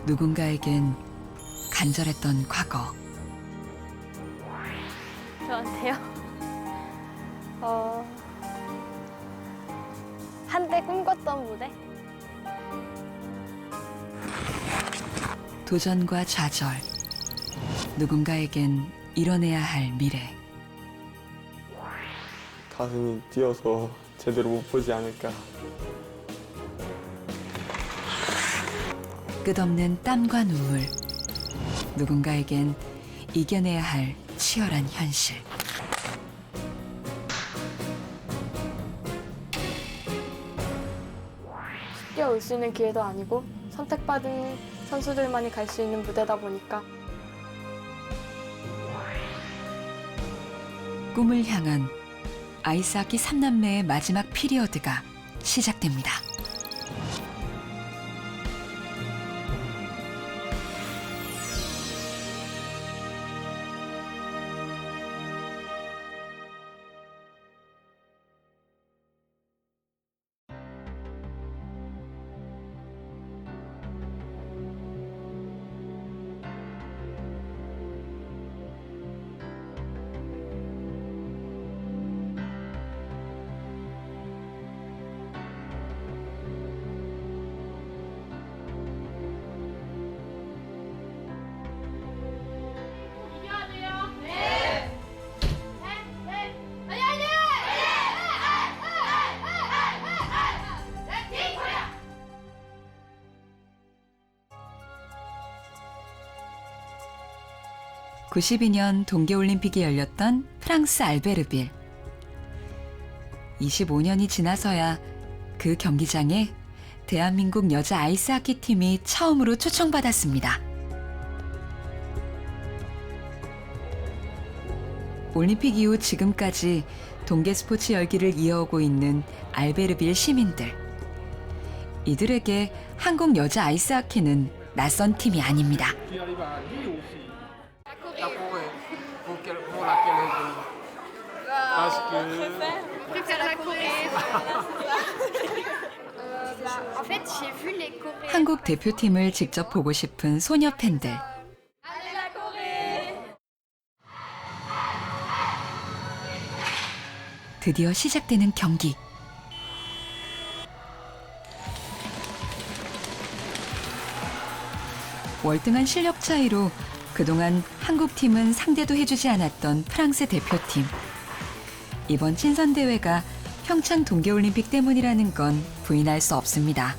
누군가에겐 간절했던 과거. 저한테요? 한때 꿈꿨던 무대? 도전과 좌절. 누군가에겐 이뤄내야 할 미래. 가슴이 뛰어서 제대로 못 보지 않을까. 끝없는 땀과 눈물. 누군가에겐 이겨내야 할 치열한 현실. 쉽게 올 수 있는 기회도 아니고 선택받은 선수들만이 갈 수 있는 무대다 보니까 꿈을 향한 아이스하키 3남매의 마지막 피리어드가 시작됩니다. (92년) 동계올림픽이 열렸던 프랑스 알베르빌. 25년이 지나서야 그 경기장에 대한민국 여자 아이스하키 팀이 처음으로 초청받았습니다. 올림픽 이후 지금까지 동계 스포츠 열기를 이어오고 있는 알베르빌 시민들. 이들에게 한국 여자 아이스하키는 낯선 팀이 아닙니다. La Corée. Pour laquelle raison? Parce que préfère la Corée. En fait, j'ai vu les Coréens. 한국 대표팀을 직접 보고 싶은 소녀 팬들. Allez la Corée! 드디어 시작되는 경기. 월등한 실력 차이로 그동안 한국팀은 상대도 해주지 않았던 프랑스 대표팀. 이번 친선대회가 평창 동계올림픽 때문이라는 건 부인할 수 없습니다.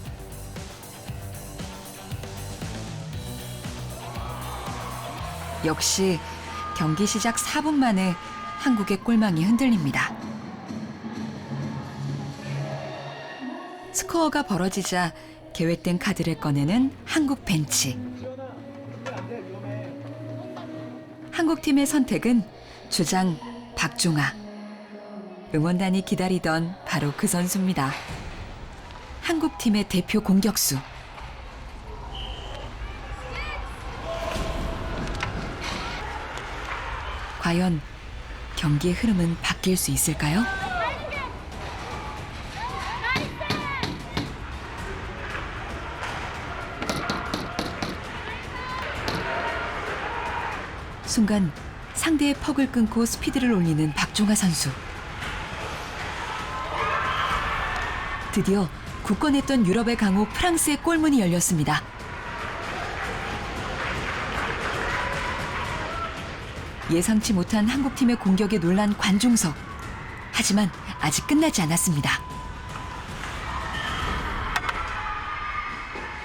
역시 경기 시작 4분 만에 한국의 골망이 흔들립니다. 스코어가 벌어지자 계획된 카드를 꺼내는 한국 벤치. 한국팀의 선택은 주장 박종아. 응원단이 기다리던 바로 그 선수입니다. 한국팀의 대표 공격수. 과연 경기의 흐름은 바뀔 수 있을까요? 순간 상대의 퍽을 끊고 스피드를 올리는 박종아 선수. 드디어 굳건했던 유럽의 강호 프랑스의 골문이 열렸습니다. 예상치 못한 한국팀의 공격에 놀란 관중석. 하지만 아직 끝나지 않았습니다.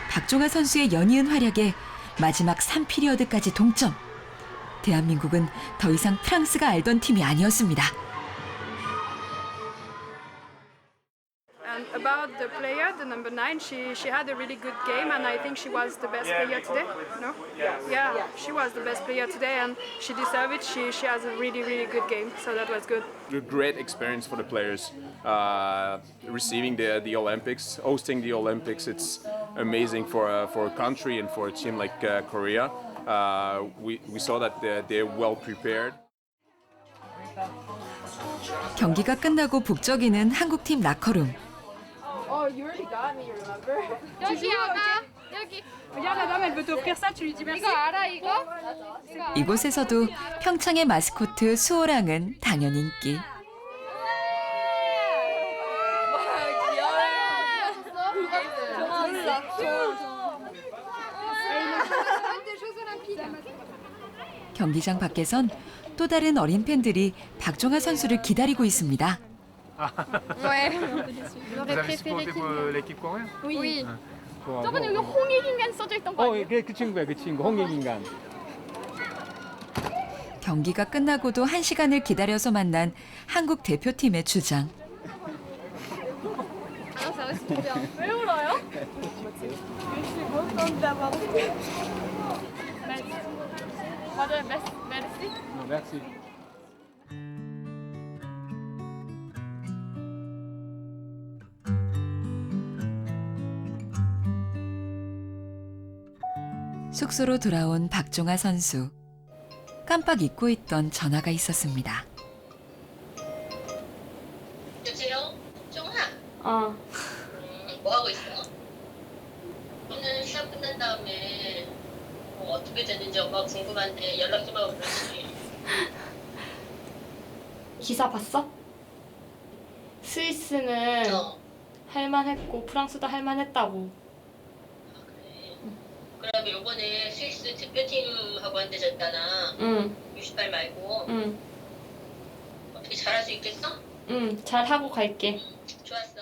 박종아 선수의 연이은 활약에 마지막 3피리어드까지 동점. 대한민국은 더 이상 프랑스가 알던 팀이 아니었습니다. And about the player, the number 9, she had a really good game, and I think she was the best player today. No? Yeah, she was the best player today, and she deserved it. She has a really, really good game, so that was good. A great experience for the players. Receiving the Olympics, hosting the Olympics, it's amazing for a country and for a team like Korea. We saw that they're well prepared. 경기가 끝나고 북적이는 한국팀 라커룸. Oh, you already got me, remember? 여기 아가, 여기 Regarde, la dame, elle veut t'offrir ça, tu lui dis merci. 이거 알아 이거? 이곳에서도 평창의 마스코트 수호랑은 당연 인기. 경기장 밖에선 또 다른 어린 팬들이 박종아 선수를 기다리고 있습니다. Ouais. Vous avez supporté pour l'équipe coréenne? Oui. 좋아. 저번에 여기 홍익인간 써져 있던 거 아니에요? 그 친구야, 그 친구. 홍익인간. 경기가 끝나고도 1시간을 기다려서 만난 한국 대표팀의 주장. 아, ça reste trop bien. 왜 울어요? 맞아요, 메르시. Merci. 숙소로 돌아온 박종아 선수. 깜빡 잊고 있던 전화가 있었습니다. 여보세요? 정아, 어, 뭐 하고 있어? 오늘 시합 끝난 다음에 뭐 어떻게 됐는지 엄마 궁금한데 연락 좀 하고 그러지. 기사 봤어? 스위스는 할만했고 프랑스도 할만했다고. 아, 그래. 그러면 요번에 스위스 대표팀하고 한대졌잖아. 응, U18 말고. 응, 어떻게 잘할 수 있겠어? 응, 잘 하고 갈게. 좋았어.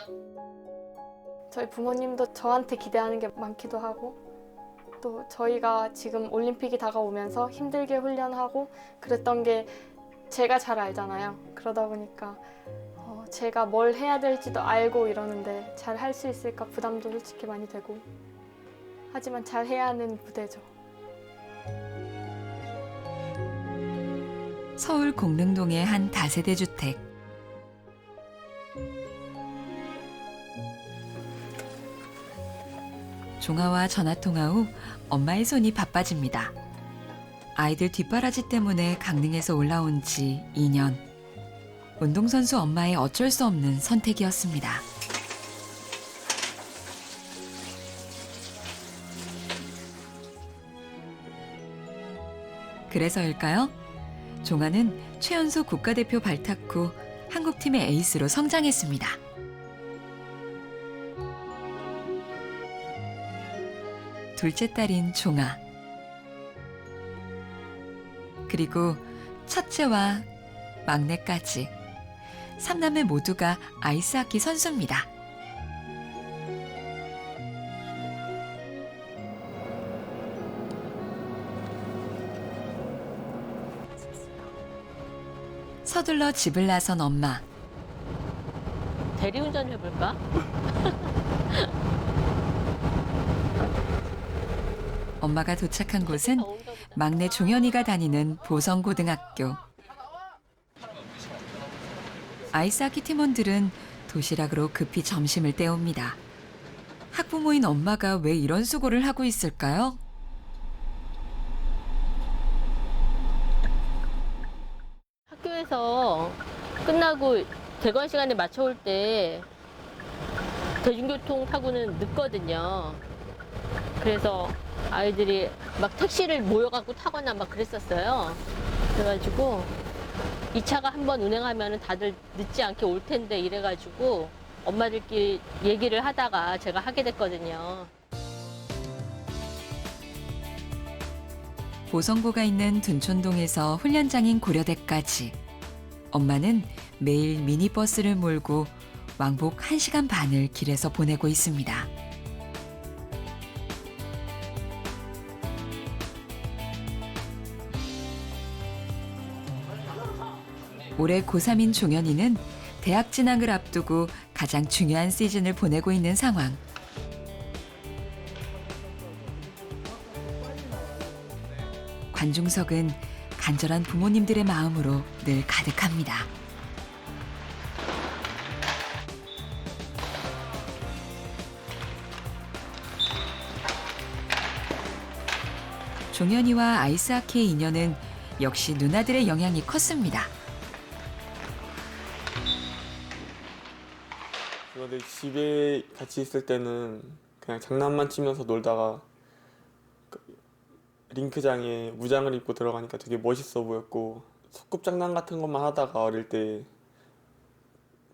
저희 부모님도 저한테 기대하는 게 많기도 하고 또 저희가 지금 올림픽이 다가오면서 힘들게 훈련하고 그랬던 게 제가 잘 알잖아요. 그러다 보니까 제가 뭘 해야 될지도 알고 이러는데 잘 할 수 있을까 부담도 솔직히 많이 되고 하지만 잘 해야 하는 무대죠. 서울 공릉동의 한 다세대 주택. 종아와 전화통화 후 엄마의 손이 바빠집니다. 아이들 뒷바라지 때문에 강릉에서 올라온 지 2년. 운동선수 엄마의 어쩔 수 없는 선택이었습니다. 그래서일까요? 종아는 최연소 국가대표 발탁 후 한국팀의 에이스로 성장했습니다. 둘째 딸인 종아. 그리고 첫째와 막내까지. 3남매 모두가 아이스하키 선수입니다. 서둘러 집을 나선 엄마. 대리운전 해볼까? 엄마가 도착한 곳은 막내 종현이가 다니는 보성고등학교. 아이스하키 팀원들은 도시락으로 급히 점심을 때웁니다. 학부모인 엄마가 왜 이런 수고를 하고 있을까요? 학교에서 끝나고 개관 시간에 맞춰올 때 대중교통 타고는 늦거든요. 그래서 아이들이 막 택시를 모여갖고 타거나 막 그랬었어요. 그래가지고 이 차가 한번 운행하면 다들 늦지 않게 올 텐데 이래가지고 엄마들끼리 얘기를 하다가 제가 하게 됐거든요. 보성고가 있는 둔촌동에서 훈련장인 고려대까지 엄마는 매일 미니버스를 몰고 왕복 1시간 반을 길에서 보내고 있습니다. 올해 고3인 종현이는 대학 진학을 앞두고 가장 중요한 시즌을 보내고 있는 상황. 관중석은 간절한 부모님들의 마음으로 늘 가득합니다. 종현이와 아이스하키의 인연은 역시 누나들의 영향이 컸습니다. 근데 집에 같이 있을 때는 그냥 장난만 치면서 놀다가 링크장에 무장을 입고 들어가니까 되게 멋있어 보였고 소꿉장난 같은 것만 하다가 어릴 때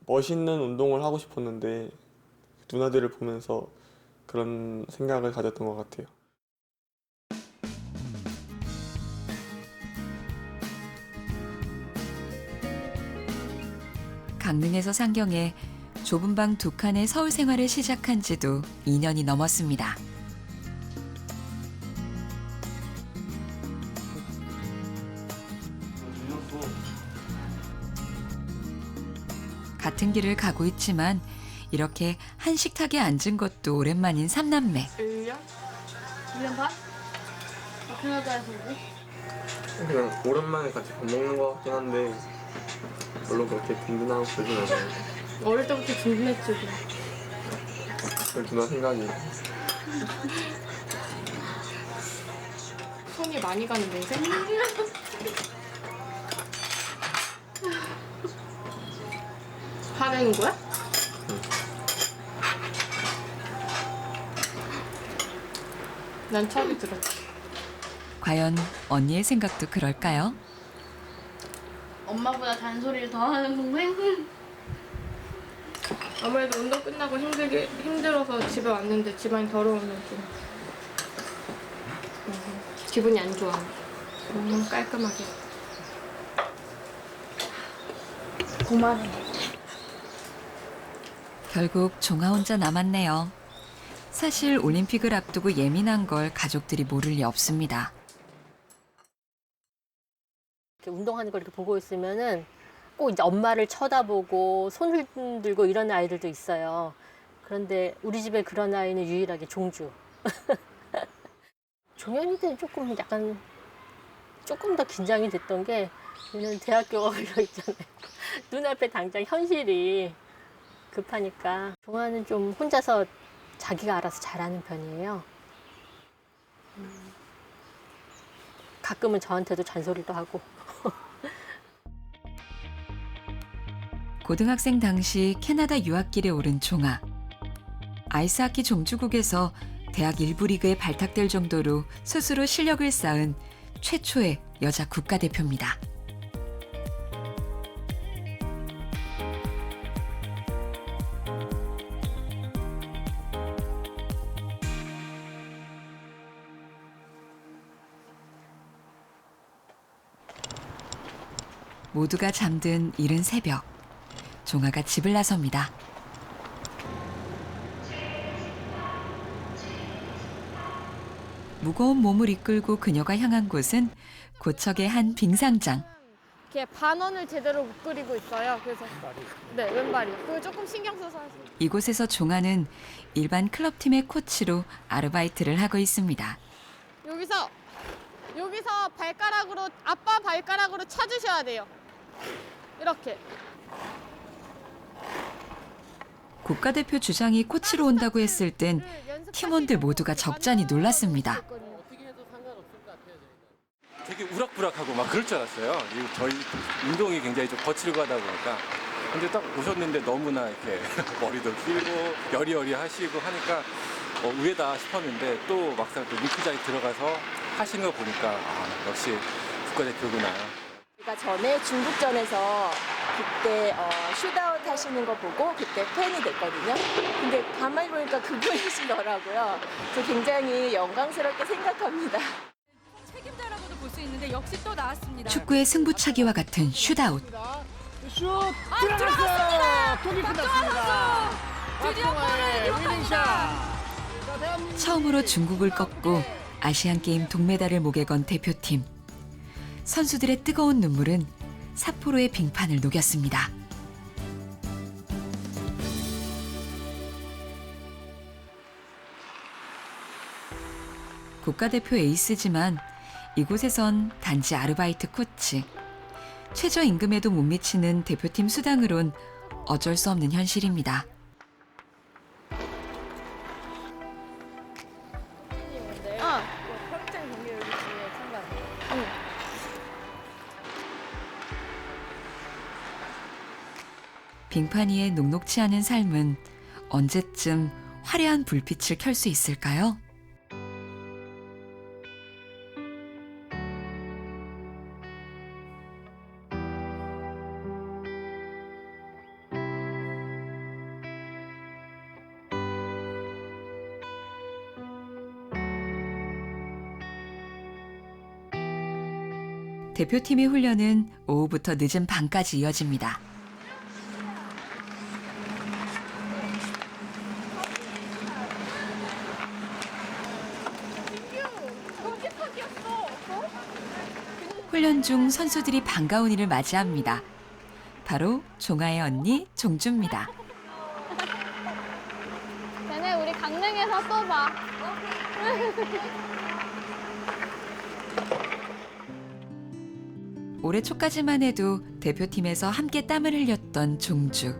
멋있는 운동을 하고 싶었는데 누나들을 보면서 그런 생각을 가졌던 것 같아요. 강릉에서 상경해 좁은 방 2칸의 서울 생활을 시작한 지도 2년이 넘었습니다. 같은 길을 가고 있지만 이렇게 한 식탁에 앉은 것도 오랜만인 삼남매. 1년? 1년 반? 캐나다에서 오고? 그냥 오랜만에 같이 밥 먹는 것 같긴 한데 별로 그렇게 든든하고 그러진 않아요. 어릴 때부터 든든했죠. 그 누나 생각이 손이 많이 가는 냄새? 화내는 거야? 난 처음에 들었지. 과연 언니의 생각도 그럴까요? 엄마보다 잔소리를 더 하는 동생? 아무래도 운동 끝나고 힘들어서 집에 왔는데 집안이 더러우면 좀 기분이 안 좋아. 너무 깔끔하게. 고마워. 결국 종아 혼자 남았네요. 사실 올림픽을 앞두고 예민한 걸 가족들이 모를 리 없습니다. 이렇게 운동하는 걸 이렇게 보고 있으면은 꼭 이제 엄마를 쳐다보고 손을 흔들고 이런 아이들도 있어요. 그런데 우리 집에 그런 아이는 유일하게 종주. 종현이 때는 조금 더 긴장이 됐던 게 얘는 대학교가 걸려 있잖아요. 눈앞에 당장 현실이 급하니까. 종아는 좀 혼자서 자기가 알아서 잘하는 편이에요. 가끔은 저한테도 잔소리도 하고. 고등학생 당시 캐나다 유학길에 오른 종아. 아이스하키 종주국에서 대학 1부 리그에 발탁될 정도로 스스로 실력을 쌓은 최초의 여자 국가대표입니다. 모두가 잠든 이른 새벽, 종아가 집을 나섭니다. 무거운 몸을 이끌고 그녀가 향한 곳은 고척의 한 빙상장. 이렇게 반원을 제대로 못 그리고 있어요. 그래서 네, 왼발이요. 그거 조금 신경 써서 하세요. 이곳에서 종아는 일반 클럽팀의 코치로 아르바이트를 하고 있습니다. 여기서 발가락으로 아빠 발가락으로 차주셔야 돼요. 이렇게. 국가대표 주장이 코치로 온다고 했을 땐 팀원들 모두가 적잖이 놀랐습니다. 되게 우락부락하고 막 그럴 줄 알았어요. 저희 운동이 굉장히 좀 거칠고 하다 보니까. 근데 딱 오셨는데 너무나 이렇게 머리도 길고 여리여리 하시고 하니까 의외다 싶었는데 또 막상 또 링크장에 들어가서 하시는 거 보니까 역시 국가대표구나. 제가 전에 중국전에서 그때 슛아웃 하시는 거 보고 그때 팬이 됐거든요. 근데 가만히 보니까 그분이시더라고요. 그래서 굉장히 영광스럽게 생각합니다. 책임자라고도 볼 수 있는데 역시 또 나왔습니다. 축구의 승부차기와 같은 슛아웃. 슛! 들어갔습니다! 독이 끝났습니다. 드디어 골을 기록합니다. 처음으로 중국을 꺾고 아시안게임 동메달을 목에 건 대표팀. 선수들의 뜨거운 눈물은 삿포로의 빙판을 녹였습니다. 국가대표 에이스지만 이곳에선 단지 아르바이트 코치. 최저임금에도 못 미치는 대표팀 수당으론 어쩔 수 없는 현실입니다. 평생 동계 여기 중에 참가. 빙판 위에 녹록치 않은 삶은 언제쯤 화려한 불빛을 켤 수 있을까요? 대표팀의 훈련은 오후부터 늦은 밤까지 이어집니다. 훈련 중 선수들이 반가운 이를 맞이합니다. 바로 종아의 언니 종주입니다. 쟤네 우리 강릉에서 또 봐. 올해 초까지만 해도 대표팀에서 함께 땀을 흘렸던 종주.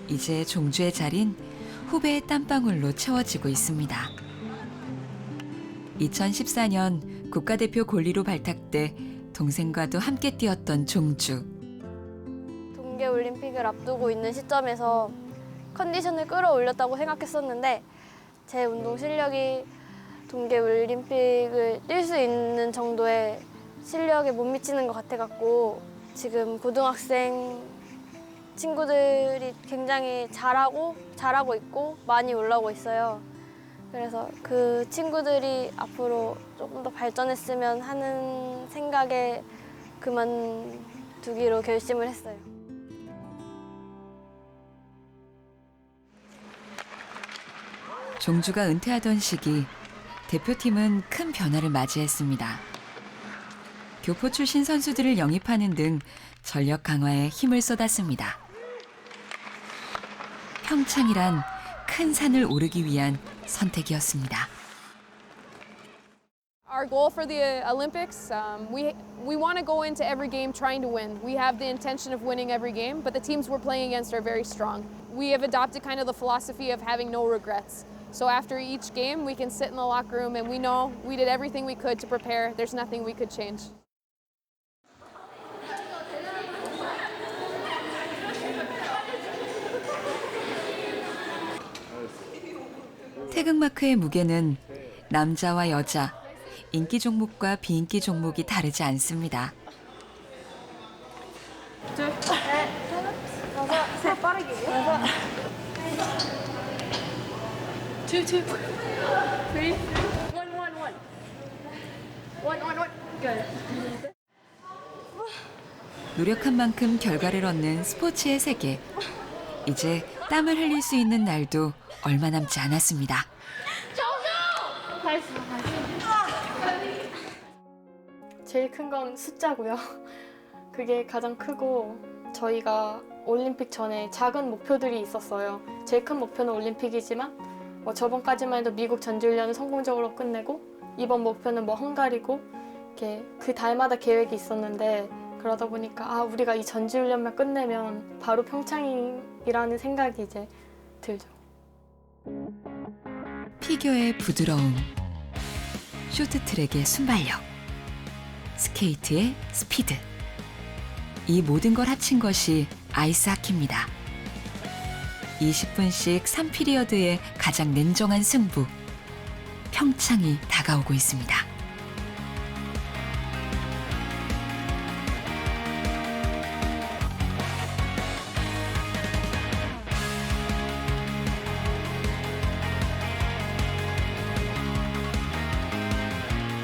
이제 종주의 자린 후배의 땀방울로 채워지고 있습니다. 2014년 국가대표 골리로 발탁돼 동생과도 함께 뛰었던 종주. 동계올림픽을 앞두고 있는 시점에서 컨디션을 끌어올렸다고 생각했었는데 제 운동 실력이 동계올림픽을 뛸 수 있는 정도의 실력에 못 미치는 것 같아갖고 지금 고등학생 친구들이 굉장히 잘하고 있고 많이 올라오고 있어요. 그래서 그 친구들이 앞으로 조금 더 발전했으면 하는 생각에 그만두기로 결심을 했어요. 종주가 은퇴하던 시기 대표팀은 큰 변화를 맞이했습니다. 교포 출신 선수들을 영입하는 등 전력 강화에 힘을 쏟았습니다. 평창이란 큰 산을 오르기 위한 선택이었습니다. Our goal for the Olympics, we want to go into every game trying to win. We have the intention of winning every game, but the teams we're playing against are very strong. We have adopted kind of the philosophy of having no regrets. So after each game, we can sit in the locker room and we know we did everything we could to prepare. There's nothing we could change. 태극마크의 무게는 남자와 여자, 인기 종목과 비인기 종목이 다르지 않습니다. 둘, 셋, 다섯, 셋, 빠르게. Two, three. One. Good. 노력한 만큼 결과를 얻는 스포츠의 세계. 이제 땀을 흘릴 수 있는 날도 얼마 남지 않았습니다. 제일 큰 건 숫자고요. 그게 가장 크고 저희가 올림픽 전에 작은 목표들이 있었어요. 제일 큰 목표는 올림픽이지만 저번까지만 해도 미국 전지훈련을 성공적으로 끝내고 이번 목표는 헝가리고 이렇게 그 달마다 계획이 있었는데 그러다 보니까 우리가 이 전지훈련만 끝내면 바로 평창이라는 생각이 이제 들죠. 피겨의 부드러움, 쇼트트랙의 순발력, 스케이트의 스피드. 이 모든 걸 합친 것이 아이스하키입니다. 20분씩 3피리어드의 가장 냉정한 승부. 평창이 다가오고 있습니다.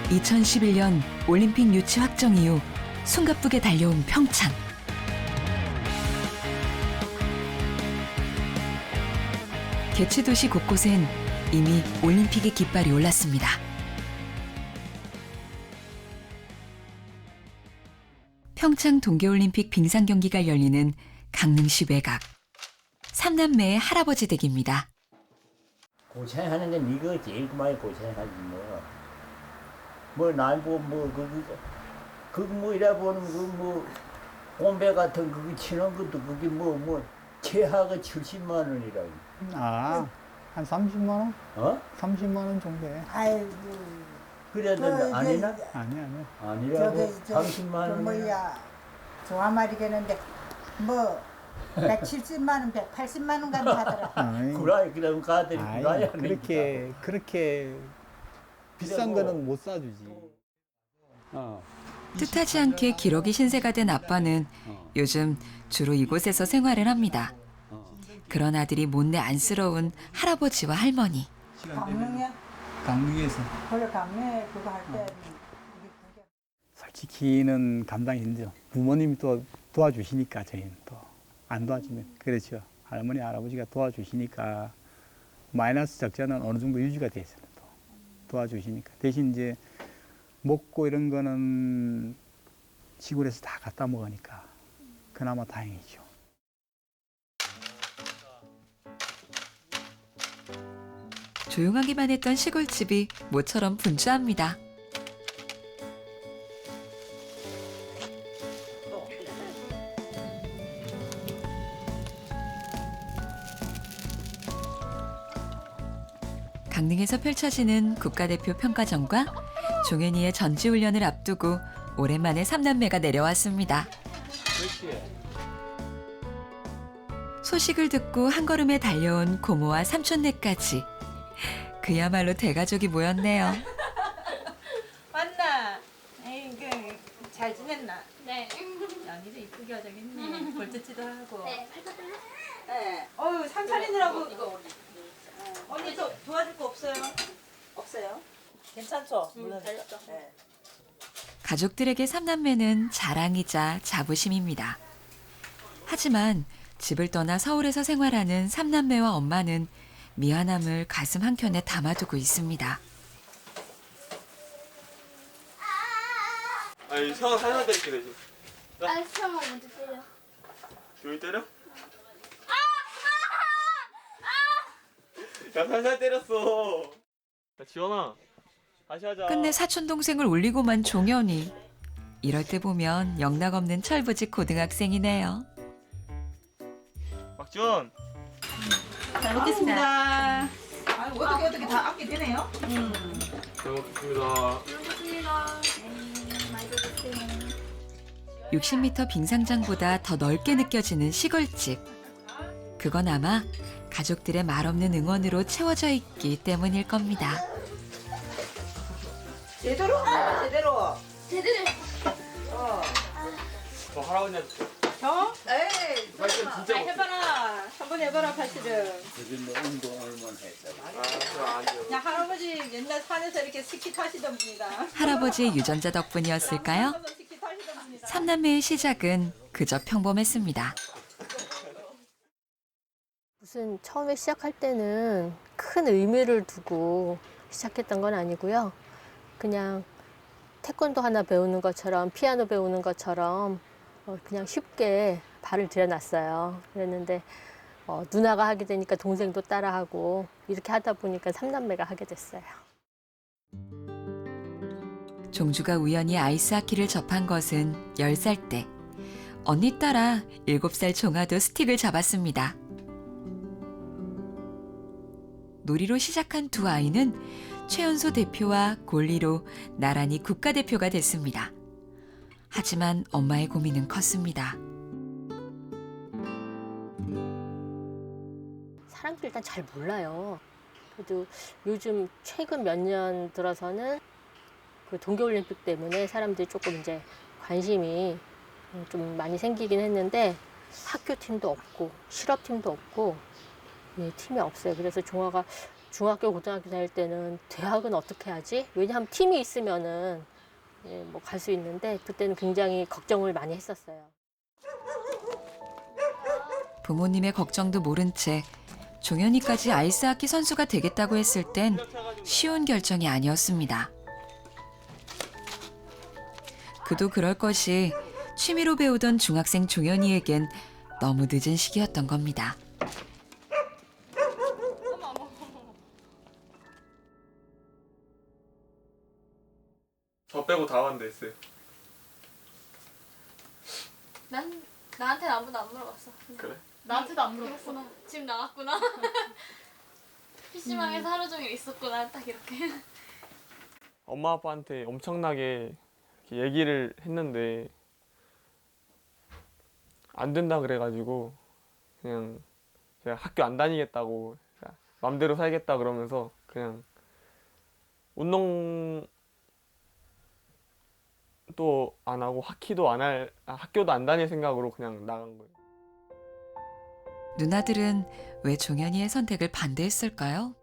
(2011년) 올림픽 유치 확정 이후 숨가쁘게 달려온 평창. 개최도시 곳곳엔 이미 올림픽의 깃발이 올랐습니다. 평창 동계올림픽 빙상 경기가 열리는 강릉시 외곽. 삼남매의 할아버지 댁입니다. 고생하는 건 이거 제일 많이 고생하지 뭐 날고 이래 보는 온배 같은 그거 치는 것도 그게 최하가 70만 원이라고. 한 30만 원? 30만 원 정도 해. 아이고. 그래도 아니나? 아니라고. 30만 원. 좋아 말이겠는데 170만 원, 180만 원 가면 하더라. 구라이 그럼 가들이 구라야. 그렇게 비싼 거는 못 사주지. 뜻하지 않게 기러기 신세가 된 아빠는 요즘 주로 이곳에서 생활을 합니다. 그런 아들이 못내 안쓰러운 할아버지와 할머니. 강릉이야? 강릉에서. 그래 강릉에 그거 할 때 솔직히는 감당이 힘들죠. 부모님이 또 도와주시니까 저희는 또 안 도와주면 그렇죠. 할머니 할아버지가 도와주시니까 마이너스 적자는 어느 정도 유지가 돼 있어요. 또 도와주시니까 대신 이제 먹고 이런 거는 시골에서 다 갖다 먹으니까 그나마 다행이죠. 조용하기만 했던 시골집이 모처럼 분주합니다. 강릉에서 펼쳐지는 국가대표 평가전과 종현이의 전지훈련을 앞두고 오랜만에 삼남매가 내려왔습니다. 소식을 듣고 한 걸음에 달려온 고모와 삼촌네까지. 그야말로 대가족이 모였네요. 왔나? 에이그 잘 지냈나? 네. 연희도 이쁘게 화장했네. 볼터치도 하고. 네, 팔다들래? 네. 어유 삼촌이느라고 언니 도와줄 거 없어요? 없어요? 괜찮죠? 물론 잘렸죠. 네. 가족들에게 삼남매는 자랑이자 자부심입니다. 하지만 집을 떠나 서울에서 생활하는 삼남매와 엄마는 미안함을 가슴 한켠에 담아두고 있습니다. 아니 형아 살살 때릴게 되지. 아, 수영아 먼저 때려. 조이 때려? 야 살살 때렸어. 야 지원아 다시 하자. 끝내 사촌동생을 올리고만 종현이. 이럴 때 보면 영락없는 철부지 고등학생이네요. 박지원. 잘 먹겠습니다. 아 어떻게 다 앉게 되네요? 잘 먹겠습니다. 60m 빙상장보다 더 넓게 느껴지는 시골집. 그건 아마 가족들의 말없는 응원으로 채워져 있기 때문일 겁니다. 제대로 제대로. 제대로. 저 할아버지한테. 형? 에이 말씀 진짜 잘 해봐라. 한번 해봐라 사실은. 요즘 운동 얼마나 했잖아. 아, 아니요. 야 할아버지 옛날 산에서 이렇게 스키 타시던 분이다. 할아버지의 유전자 덕분이었을까요? 스키 타시던 분이다. 삼남매의 시작은 그저 평범했습니다. 무슨 처음에 시작할 때는 큰 의미를 두고 시작했던 건 아니고요. 그냥 태권도 하나 배우는 것처럼 피아노 배우는 것처럼 그냥 쉽게 발을 들여놨어요. 그랬는데 누나가 하게 되니까 동생도 따라하고 이렇게 하다 보니까 삼남매가 하게 됐어요. 종주가 우연히 아이스하키를 접한 것은 10살 때. 언니 따라 7살 종아도 스틱을 잡았습니다. 놀이로 시작한 두 아이는 최연소 대표와 골리로 나란히 국가대표가 됐습니다. 하지만 엄마의 고민은 컸습니다. 사람들이 일단 잘 몰라요. 그래도 요즘 최근 몇 년 들어서는 그 동계올림픽 때문에 사람들이 조금 이제 관심이 좀 많이 생기긴 했는데 학교팀도 없고 실업팀도 없고 팀이 없어요. 그래서 종아가 중학교, 고등학교 다닐 때는 대학은 어떻게 하지? 왜냐하면 팀이 있으면은 뭐 갈 수 있는데 그때는 굉장히 걱정을 많이 했었어요. 부모님의 걱정도 모른 채 종현이까지 아이스하키 선수가 되겠다고 했을 땐 쉬운 결정이 아니었습니다. 그도 그럴 것이 취미로 배우던 중학생 종현이에겐 너무 늦은 시기였던 겁니다. 저 빼고 다 왔는데 했어요. 나한테는 아무도 안 물어봤어. 그래? 나한테도 안 물어봤구나. 집 나갔구나. PC방에서 하루 종일 있었구나. 딱 이렇게. 엄마 아빠한테 엄청나게 이렇게 얘기를 했는데 안 된다 그래가지고 그냥 제가 학교 안 다니겠다고 맘대로 살겠다 그러면서 그냥 운동도 안 하고 학교도 안 다닐 생각으로 그냥 나간 거예요. 누나들은 왜 종현이의 선택을 반대했을까요?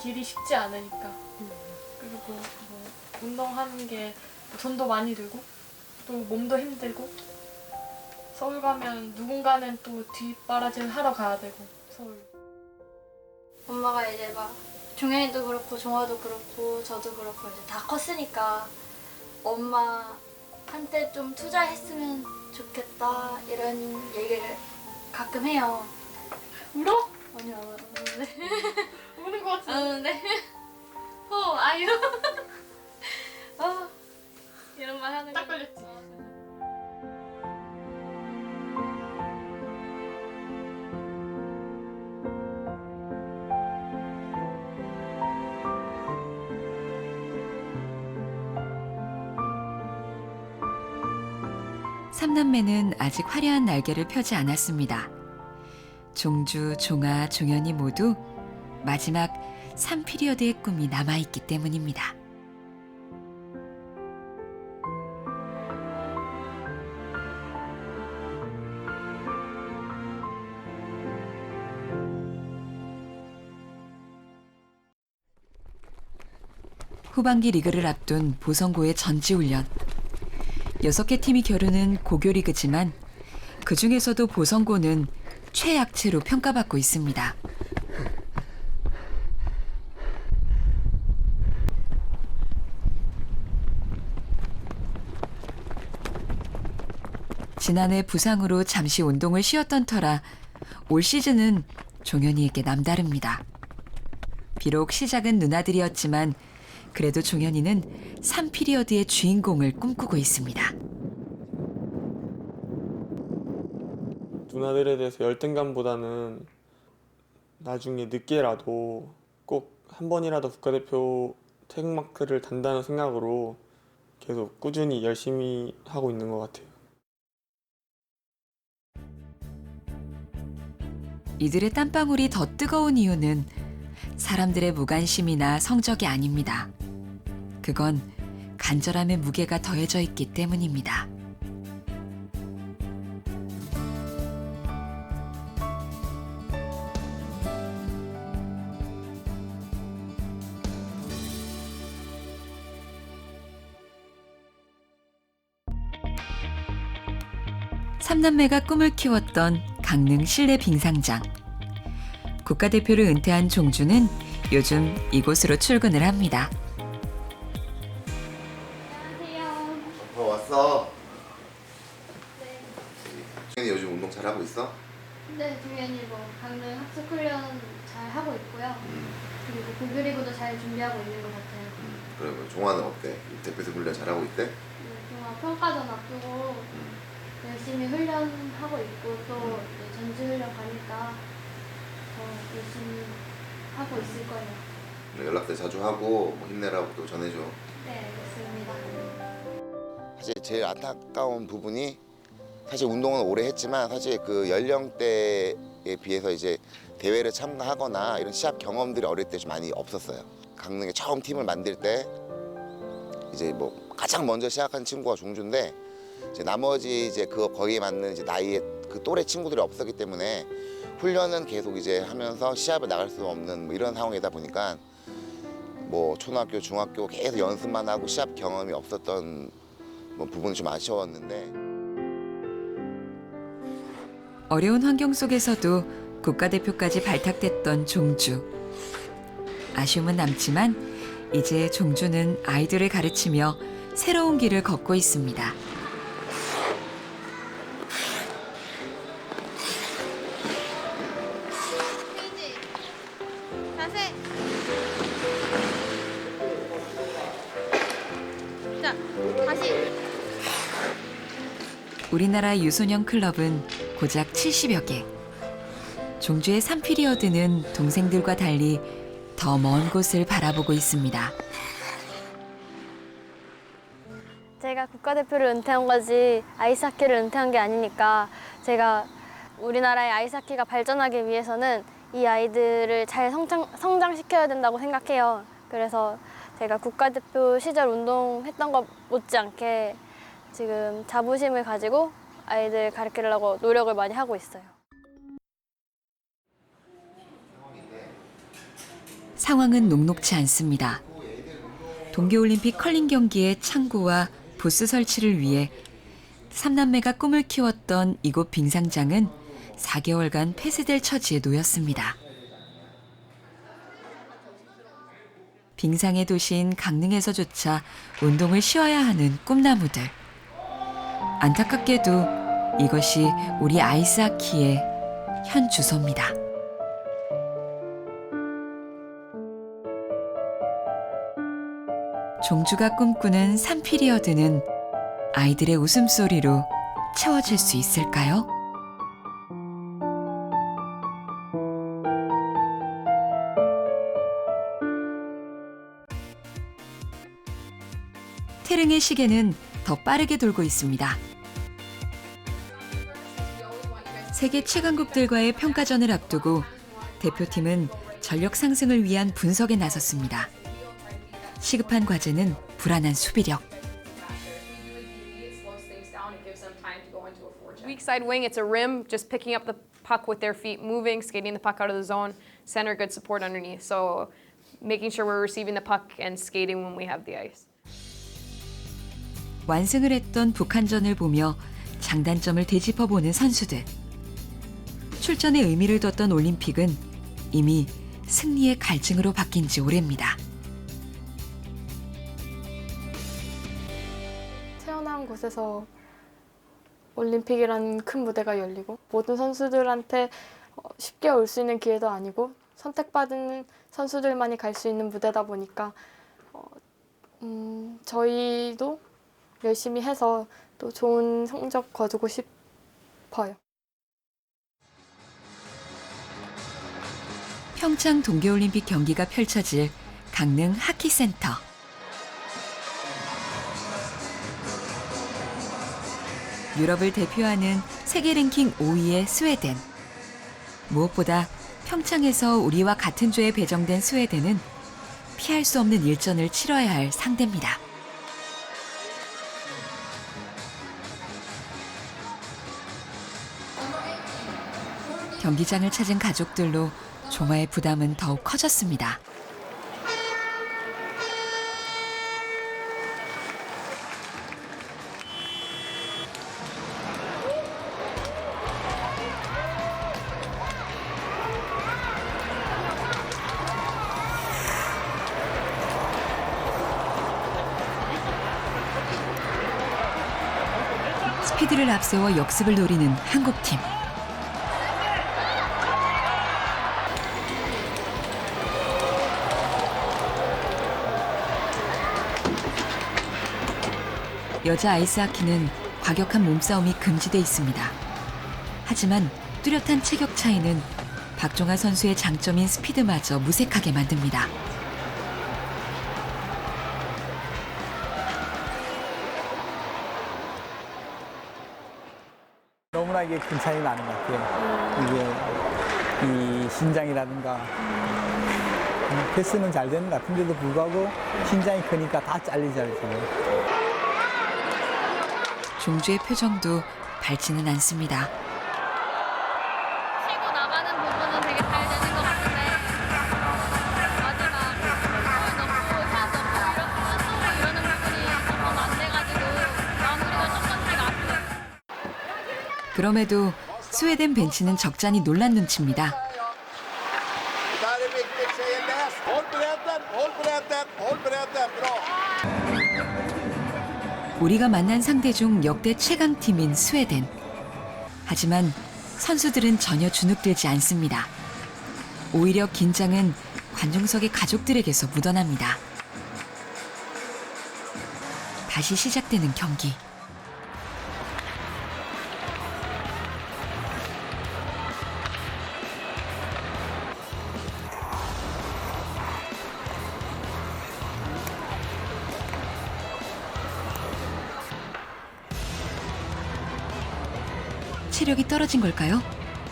길이 쉽지 않으니까. 그리고 뭐 운동하는 게 돈도 많이 들고 또 몸도 힘들고 서울 가면 누군가는 또 뒷바라지를 하러 가야 되고 서울. 엄마가 이제 막 종현이도 그렇고 종아도 그렇고 저도 그렇고 이제 다 컸으니까 엄마한테 좀 투자했으면 좋겠다 이런 얘기를 가끔 해요. 울어? 아니 안 우는데. 우는 거 같은데. 안 우는데. 아유. 이런 말 하는 거. 딱 걸렸지. 삼남매는 아직 화려한 날개를 펴지 않았습니다. 종주, 종아, 종현이 모두 마지막 3피리어드의 꿈이 남아있기 때문입니다. 후반기 리그를 앞둔 보성고의 전지훈련. 6개 팀이 겨루는 고교리그지만 그중에서도 보성고는 최약체로 평가받고 있습니다. 지난해 부상으로 잠시 운동을 쉬었던 터라 올 시즌은 종현이에게 남다릅니다. 비록 시작은 누나들이었지만 그래도 종현이는 3피리어드의 주인공을 꿈꾸고 있습니다. 누나들에 대해서 열등감보다는 나중에 늦게라도 꼭 한 번이라도 국가대표 태극마크를 단다는 생각으로 계속 꾸준히 열심히 하고 있는 것 같아요. 이들의 땀방울이 더 뜨거운 이유는 사람들의 무관심이나 성적이 아닙니다. 그건 간절함의 무게가 더해져 있기 때문입니다. 삼남매가 꿈을 키웠던 강릉 실내 빙상장. 국가대표를 은퇴한 종주는 요즘 이곳으로 출근을 합니다. 왔어. 네. 요즘 운동 잘하고 있어? 네, 종현이 뭐 강릉 학습 훈련 잘 하고 있고요. 그리고 고교리그도 잘 준비하고 있는 것 같아요. 그러면 종아는 어때? 대표팀 훈련 잘하고 있대? 네, 종아 평가전 앞두고 열심히 훈련하고 있고 또 이제 전지 훈련 가니까 더 열심히 하고 있을 거예요. 연락도 자주 하고 뭐 힘내라고 또 전해줘. 네, 알겠습니다. 사실 제일 안타까운 부분이 사실 운동은 오래 했지만 사실 그 연령대에 비해서 이제 대회를 참가하거나 이런 시합 경험들이 어릴 때 좀 많이 없었어요. 강릉에 처음 팀을 만들 때 이제 뭐 가장 먼저 시작한 친구가 종주인데 이제 나머지 이제 그 거기에 맞는 이제 나이의 그 또래 친구들이 없었기 때문에 훈련은 계속 이제 하면서 시합을 나갈 수 없는 뭐 이런 상황이다 보니까 뭐 초등학교, 중학교 계속 연습만 하고 시합 경험이 없었던 뭐 부분이 좀 아쉬웠는데 어려운 환경 속에서도 국가대표까지 발탁됐던 종주. 아쉬움은 남지만 이제 종주는 아이들을 가르치며 새로운 길을 걷고 있습니다. 자세. 자, 다시. 우리나라 유소년 클럽은 고작 70여 개. 종주의 3피리어드는 동생들과 달리 더 먼 곳을 바라보고 있습니다. 제가 국가대표를 은퇴한 거지 아이스하키를 은퇴한 게 아니니까 제가 우리나라의 아이스하키가 발전하기 위해서는 이 아이들을 잘 성장시켜야 된다고 생각해요. 그래서 제가 국가대표 시절 운동했던 것 못지않게 지금 자부심을 가지고 아이들 가르치려고 노력을 많이 하고 있어요. 상황은 녹록치 않습니다. 동계올림픽 컬링 경기의 창고와 부스 설치를 위해 3남매가 꿈을 키웠던 이곳 빙상장은 4개월간 폐쇄될 처지에 놓였습니다. 빙상의 도시인 강릉에서조차 운동을 쉬어야 하는 꿈나무들. 안타깝게도 이것이 우리 아이스하키의 현 주소입니다. 종주가 꿈꾸는 3피리어드는 아이들의 웃음소리로 채워질 수 있을까요? 태릉의 시계는 더 빠르게 돌고 있습니다. 세계 최강국들과의 평가전을 앞두고 대표팀은 전력 상승을 위한 분석에 나섰습니다. 시급한 과제는 불안한 수비력. Weak side wing, it's a rim, just picking up the puck with their feet, moving, skating the puck out of the zone. Center, good support underneath. So making sure we're receiving the puck and skating when we have the ice. 완승을 했던 북한전을 보며 장단점을 되짚어보는 선수들. 출전에 의미를 뒀던 올림픽은 이미 승리의 갈증으로 바뀐 지 오래입니다. 태어난 곳에서 올림픽이라는 큰 무대가 열리고 모든 선수들한테 쉽게 올 수 있는 기회도 아니고 선택받은 선수들만이 갈 수 있는 무대다 보니까 저희도 열심히 해서 또 좋은 성적 거두고 싶어요. 평창 동계올림픽 경기가 펼쳐질 강릉 하키센터. 유럽을 대표하는 세계 랭킹 5위의 스웨덴. 무엇보다 평창에서 우리와 같은 조에 배정된 스웨덴은 피할 수 없는 일전을 치러야 할 상대입니다. 경기장을 찾은 가족들로 종아의 부담은 더욱 커졌습니다. 스피드를 앞세워 역습을 노리는 한국팀. 여자 아이스하키는 과격한 몸싸움이 금지돼 있습니다. 하지만 뚜렷한 체격 차이는 박종아 선수의 장점인 스피드마저 무색하게 만듭니다. 너무나 이게 큰 차이 나는 것 같아요. 이게 이 신장이라든가 패스는 잘 되는 것 같은데도 불구하고 신장이 크니까 다 잘리잖아요. 종주의 표정도 밝지는 않습니다. 치고 나가는 부분은 되게 잘 되는 것 같은데 마지막 골 넣고 샷 넣고 이렇게 이러는 부분이 조금 안 돼가지고 마무리가 조금씩 아프고. 그럼에도 스웨덴 벤치는 적잖이 놀란 눈치입니다. 우리가 만난 상대 중 역대 최강팀인 스웨덴. 하지만 선수들은 전혀 주눅들지 않습니다. 오히려 긴장은 관중석의 가족들에게서 묻어납니다. 다시 시작되는 경기. 체력이 떨어진 걸까요?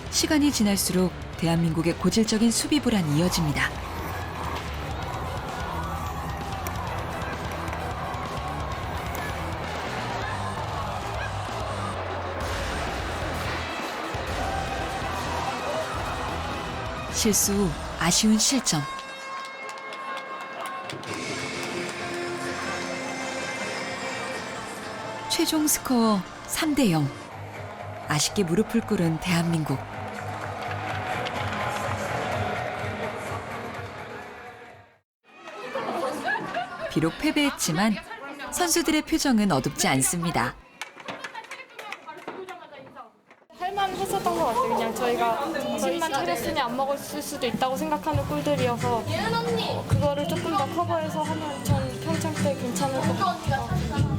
시간이 지날수록 대한민국의 고질적인 수비 불안이 이어집니다. 실수 후 아쉬운 실점. 최종 스코어 3대0. 아쉽게 무릎을 꿇은 대한민국. 비록 패배했지만 선수들의 표정은 어둡지 않습니다. 할만했었던 것 같아요. 그냥 저희가 정신만 차렸으니 안 먹었을 수도 있다고 생각하는 골들이어서 그거를 조금 더 커버해서 하면 전 평창 때 괜찮을 것 같아요.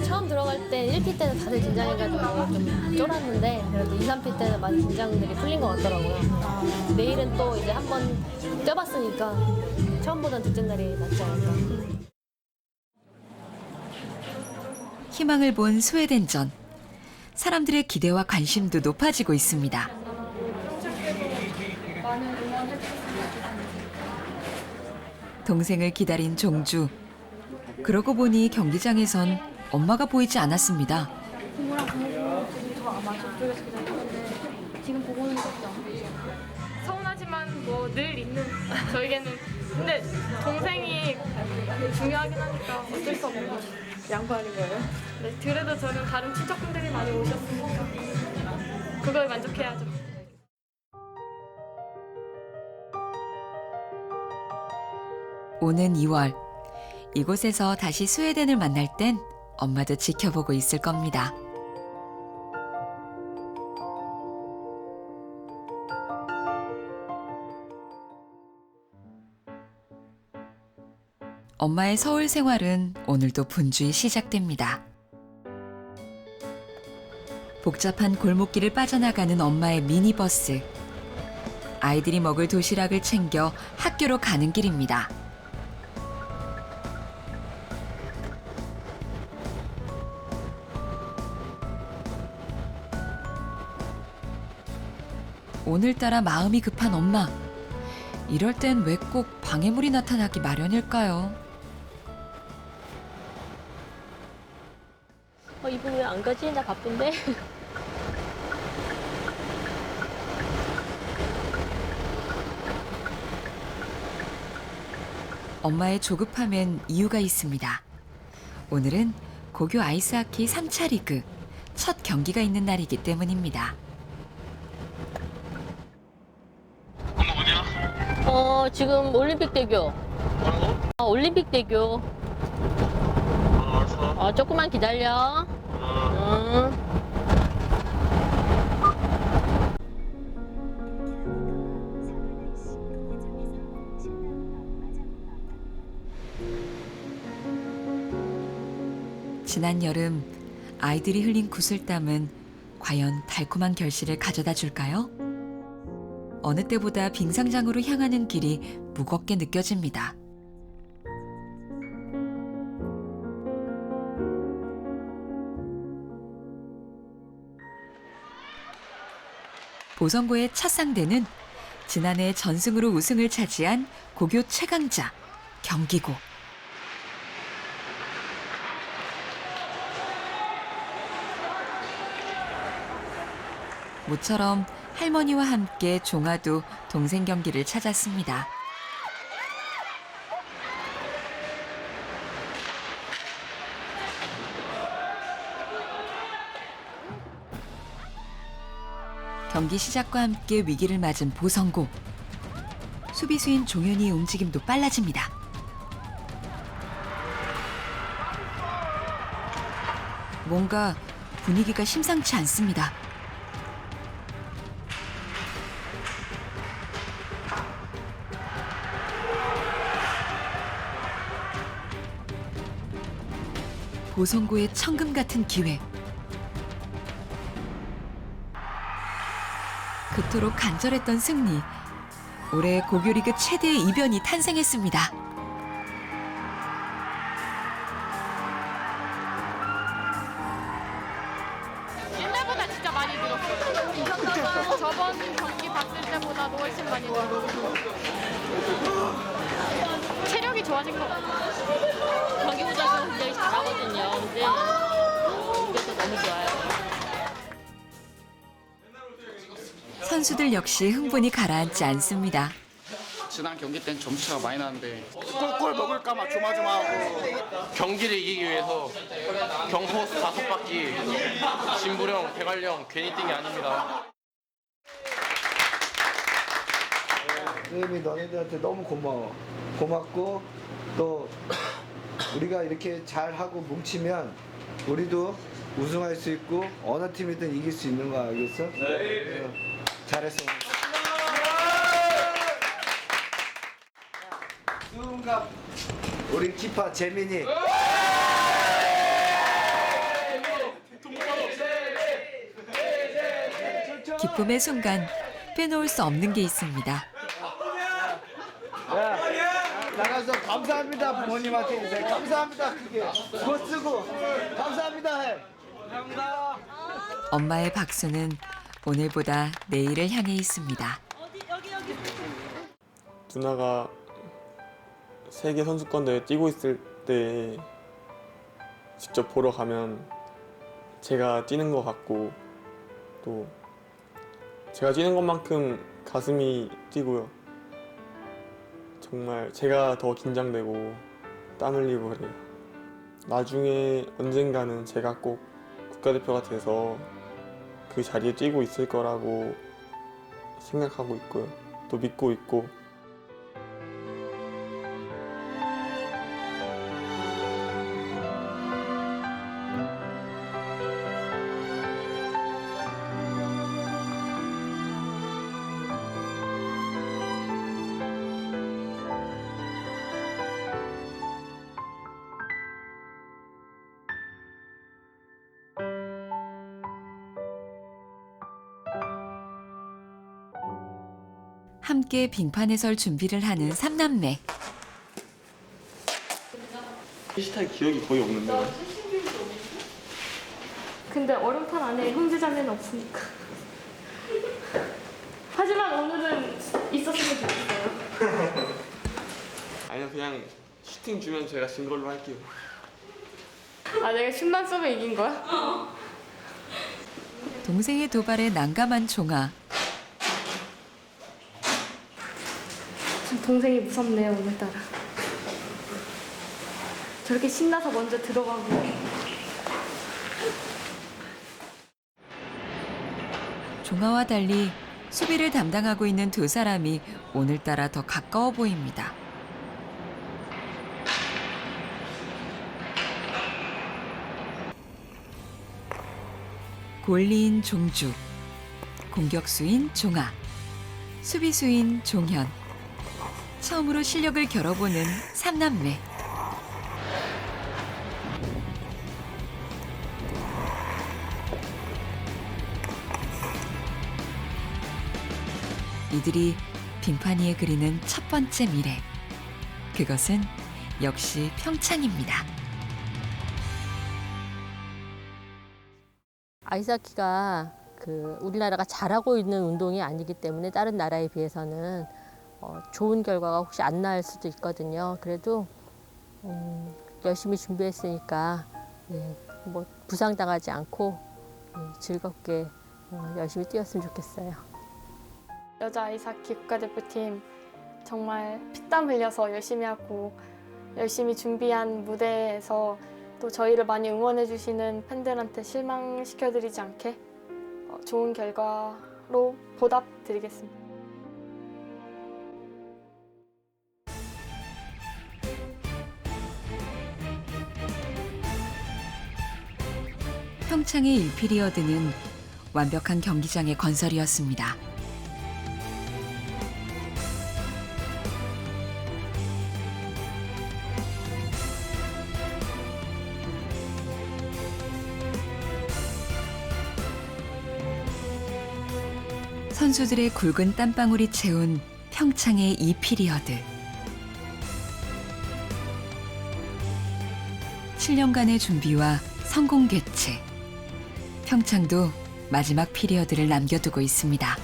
처음 들어갈 때 1피 때는 다들 긴장해가지고 좀 쫄았는데 그래도 2, 3피 때는 많이 긴장들이 풀린 것 같더라고요. 내일은 또 이제 한번 뛰어봤으니까 처음보다는 둘째 날이 낫지 않을까. 희망을 본 스웨덴전. 사람들의 기대와 관심도 높아지고 있습니다. 동생을 기다린 종주. 그러고 보니 경기장에선 엄마가 보이지 않았습니다. 부모랑 부모님들이 아마 저쪽에서 기다리는데 지금 보고 오는 게 없죠. 서운하지만 뭐 늘 있는 저에게는. 근데 동생이 중요하긴 하니까 어쩔 수 없는 거죠. 양보하는 거예요? 네, 그래도 저는 다른 친척분들이 많이 오셨으니까 그거에 만족해야죠. 오는 2월. 이곳에서 다시 스웨덴을 만날 땐 엄마도 지켜보고 있을 겁니다. 엄마의 서울 생활은 오늘도 분주히 시작됩니다. 복잡한 골목길을 빠져나가는 엄마의 미니버스. 아이들이 먹을 도시락을 챙겨 학교로 가는 길입니다. 오늘따라 마음이 급한 엄마. 이럴 땐 왜 꼭 방해물이 나타나기 마련일까요? 이분 왜 안 가지? 나 바쁜데. 엄마의 조급함엔 이유가 있습니다. 오늘은 고교 아이스하키 3차 리그 첫 경기가 있는 날이기 때문입니다. 지금 올림픽대교. 올림픽대교. 조금만 기다려. 지난 여름 아이들이 흘린 구슬땀은 과연 달콤한 결실을 가져다 줄까요? 어느 때보다 빙상장으로 향하는 길이 무겁게 느껴집니다. 보성고의 첫 상대는 지난해 전승으로 우승을 차지한 고교 최강자 경기고. 모처럼 할머니와 함께 종아도 동생 경기를 찾았습니다. 경기 시작과 함께 위기를 맞은 보성고. 수비수인 종현이의 움직임도 빨라집니다. 뭔가 분위기가 심상치 않습니다. 보성고의 천금 같은 기회. 그토록 간절했던 승리. 올해 고교리그 최대의 이변이 탄생했습니다. 옛날보다 진짜 많이 늘었어요. 저번 경기 봤을 때보다도 훨씬 많이 늘었어요. 체력이 좋아진 것 같아요. 경기보다 굉장히 잘하거든요. 근데 이겨서 너무 좋아요. 선수들 역시 흥분이 가라앉지 않습니다. 지난 경기 때는 점수차가 많이 나는데 골 먹을까 막 조마조마하고 경기를 이기기 위해서 경포스 5바퀴 진부령, 대관령 괜히 뛴 게 아닙니다. 선생님이 너네들한테 너무 고맙고 또 우리가 이렇게 잘하고 뭉치면 우리도 우승할 수 있고 어느 팀이든 이길 수 있는 거 알겠어? 네. 잘했어. 수은갑 우리 키퍼 재민이. 기쁨의 순간 빼놓을 수 없는 게 있습니다. 나가서 감사합니다 부모님한테 인사해. 감사합니다 그게 그거 쓰고 감사합니다 해. 감사합니다. 엄마의 박수는 오늘보다 내일을 향해 있습니다. 누나가 세계 선수권대회 뛰고 있을 때 직접 보러 가면 제가 뛰는 것 같고 또 제가 뛰는 것만큼 가슴이 뛰고요. 정말 제가 더 긴장되고 땀 흘리고 그래요. 나중에 언젠가는 제가 꼭 국가대표가 돼서 그 자리에 뛰고 있을 거라고 생각하고 있고요. 또 믿고 있고. 함께 빙판에 설 준비를 하는 삼남매. 피지털 기억이 거의 없는데. 근데 얼음판 안에 형제자매는 없으니까. 하지만 오늘은 있었으면 좋겠어요. 아니요, 그냥 슈팅 주면 제가 진 걸로 할게요. 아, 내가 슛만 쏘면 이긴 거야? 동생의 도발에 난감한 종아. 좀 동생이 무섭네요, 오늘따라. 저렇게 신나서 먼저 들어가고. 종아와 달리 수비를 담당하고 있는 두 사람이 오늘따라 더 가까워 보입니다. 골리인 종주, 공격수인 종아, 수비수인 종현. 처음으로 실력을 겨뤄보는 삼남매. 이들이 빙판 위에 그리는 첫 번째 미래. 그것은 역시 평창입니다. 아이스하키가 우리나라가 잘하고 있는 운동이 아니기 때문에 다른 나라에 비해서는 좋은 결과가 혹시 안 날 수도 있거든요. 그래도 열심히 준비했으니까 뭐 부상당하지 않고 즐겁게 열심히 뛰었으면 좋겠어요. 여자 아이스하키 국가대표팀 정말 피땀 흘려서 열심히 하고 열심히 준비한 무대에서 또 저희를 많이 응원해 주시는 팬들한테 실망시켜드리지 않게 좋은 결과로 보답드리겠습니다. 평창의 1피리어드는 완벽한 경기장의 건설이었습니다. 선수들의 굵은 땀방울이 채운 평창의 2피리어드. 7년간의 준비와 성공 개최. 평창도 마지막 피리어드를 남겨두고 있습니다.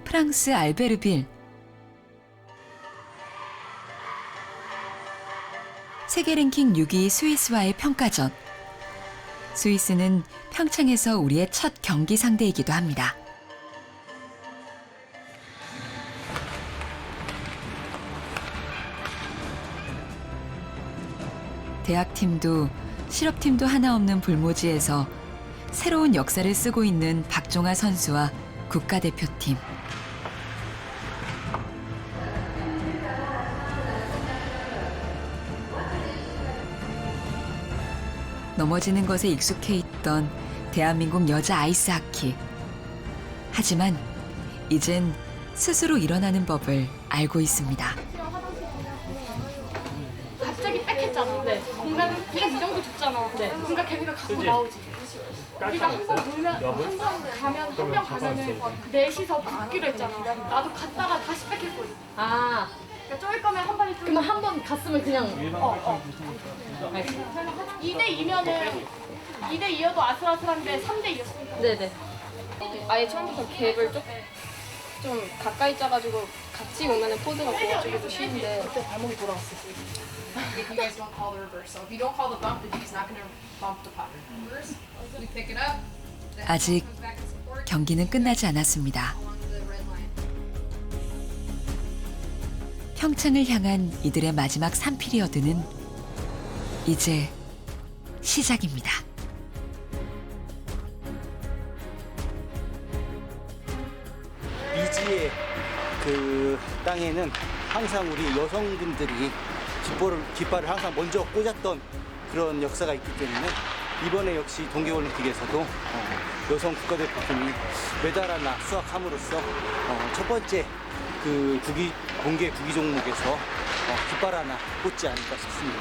프랑스 알베르빌. 세계 랭킹 6위 스위스와의 평가전. 스위스는 평창에서 우리의 첫 경기 상대이기도 합니다. 대학팀도 실업팀도 하나 없는 불모지에서 새로운 역사를 쓰고 있는 박종아 선수와 국가대표팀. 넘어지는 것에 익숙해 있던 대한민국 여자 아이스하키. 하지만 이젠 스스로 일어나는 법을 알고 있습니다. 갑자기 빽했잖아. 공간을 딱 이 정도 줬잖아. 그러니까 걔네가 갖고 나오지. 우리가 한 번 놀면 한 번 가면 한 명 가면은 넷이서 붙기로 했잖아. 나도 갔다가 다시 빽했거든. 아, 그러니까 쫄 거면 한 번에 쫄. 그러면 한 번 갔으면 그냥 2대2면은 2대2여도 아슬아슬한데 3대2였어. 네네. 아예 처음부터 갭을 좀 가까이 짜가지고 같이 오면은 포즈가 보여주기도 쉬운데 그때 발목이 돌아왔어. If you guys don't call the reverse, so if you don't call the bump, the G's not going to bump the puck. Reverse, we pick it up. 아직 경기는 끝나지 않았습니다. 평창을 향한 이들의 마지막 3피리어드는 이제 시작입니다. 미지의 그 땅에는 항상 우리 여성분들이 깃발을 항상 먼저 꽂았던 그런 역사가 있기 때문에 이번에 역시 동계올림픽에서도 여성 국가대표팀이 메달 하나 수확함으로써 첫 번째 그 공개 구기 종목에서 깃발 하나 꽂지 않을까 싶습니다.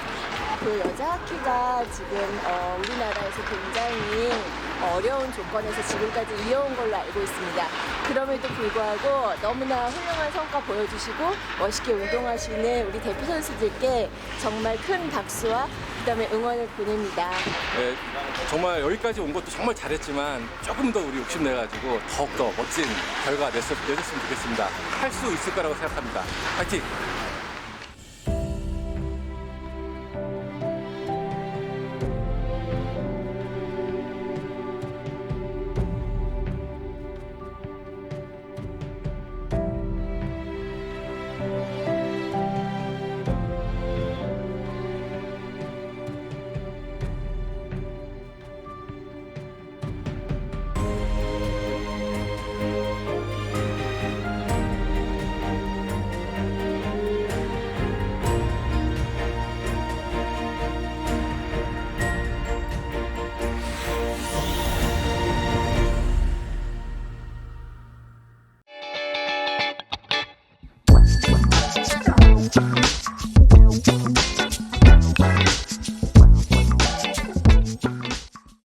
그 여자 하키가 지금 우리나라에서 굉장히 어려운 조건에서 지금까지 이어온 걸로 알고 있습니다. 그럼에도 불구하고 너무나 훌륭한 성과 보여주시고 멋있게 운동하시는 우리 대표 선수들께 정말 큰 박수와 그다음에 응원을 보냅니다. 네, 정말 여기까지 온 것도 정말 잘했지만 조금 더 우리 욕심내가지고 더욱더 멋진 결과 내줬으면 좋겠습니다. 할 수 있을 거라고 생각합니다. 파이팅!